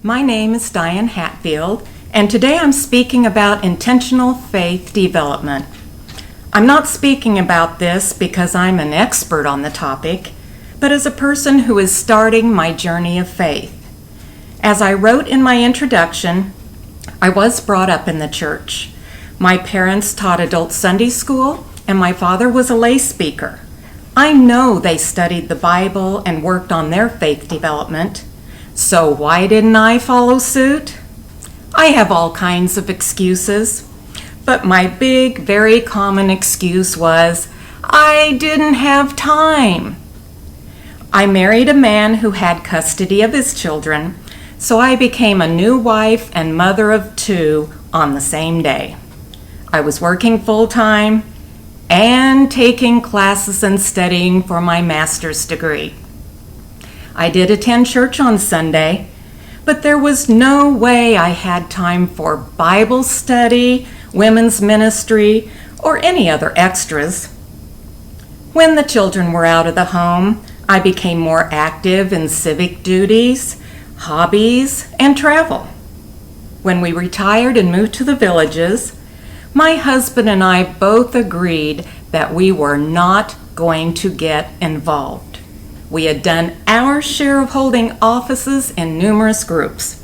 My name is Diane Hatfield, and today I'm speaking about intentional faith development. I'm not speaking about this because I'm an expert on the topic, but as a person who is starting my journey of faith. As I wrote in my introduction, I was brought up in the church. My parents taught adult Sunday school, and my father was a lay speaker. I know they studied the Bible and worked on their faith development. So why didn't I follow suit? I have all kinds of excuses, but my big, very common excuse was, I didn't have time. I married a man who had custody of his children, so I became a new wife and mother of two on the same day. I was working full-time and taking classes and studying for my master's degree. I did attend church on Sunday, but there was no way I had time for Bible study, women's ministry, or any other extras. When the children were out of the home, I became more active in civic duties, hobbies, and travel. When we retired and moved to the villages, my husband and I both agreed that we were not going to get involved. We had done our share of holding offices in numerous groups.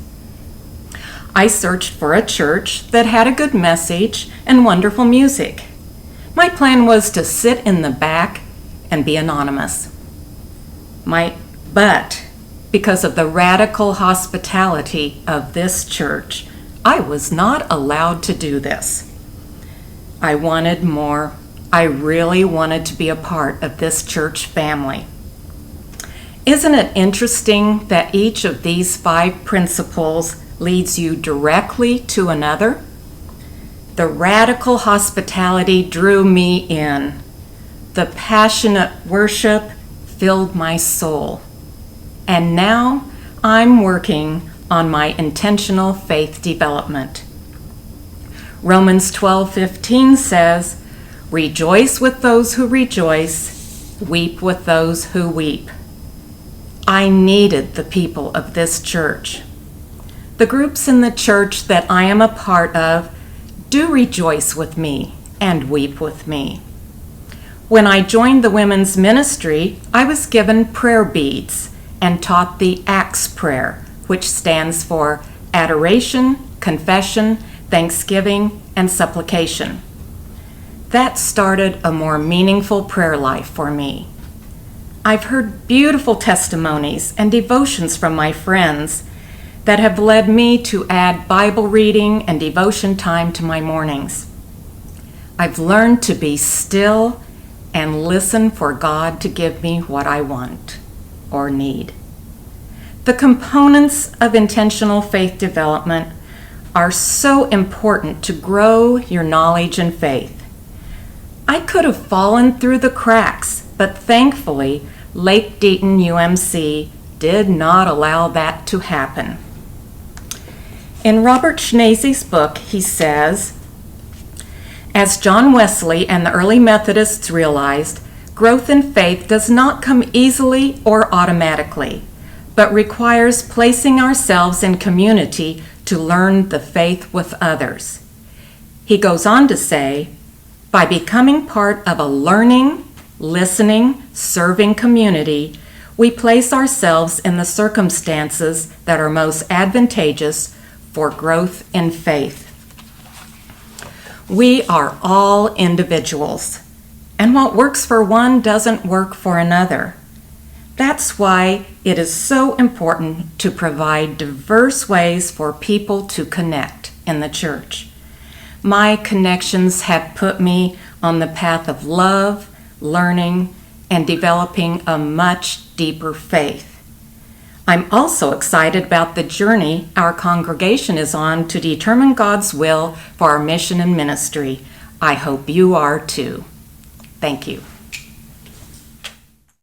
I searched for a church that had a good message and wonderful music. My plan was to sit in the back and be anonymous. But because of the radical hospitality of this church, I was not allowed to do this. I wanted more. I really wanted to be a part of this church family. Isn't it interesting that each of these 5 principles leads you directly to another? The radical hospitality drew me in. The passionate worship filled my soul. And now I'm working on my intentional faith development. Romans 12:15 says, "Rejoice with those who rejoice, weep with those who weep." I needed the people of this church. The groups in the church that I am a part of do rejoice with me and weep with me. When I joined the women's ministry, I was given prayer beads and taught the ACTS prayer, which stands for Adoration, Confession, Thanksgiving, and Supplication. That started a more meaningful prayer life for me. I've heard beautiful testimonies and devotions from my friends that have led me to add Bible reading and devotion time to my mornings. I've learned to be still and listen for God to give me what I want or need. The components of intentional faith development are so important to grow your knowledge and faith. I could have fallen through the cracks, but thankfully, Lake Deaton UMC did not allow that to happen. In Robert Schneese's book, he says, as John Wesley and the early Methodists realized, growth in faith does not come easily or automatically, but requires placing ourselves in community to learn the faith with others. He goes on to say, by becoming part of a learning, listening, serving community, we place ourselves in the circumstances that are most advantageous for growth in faith. We are all individuals, and what works for one doesn't work for another. That's why it is so important to provide diverse ways for people to connect in the church. My connections have put me on the path of love, learning, and developing a much deeper faith. I'm also excited about the journey our congregation is on to determine God's will for our mission and ministry. I hope you are too. Thank you.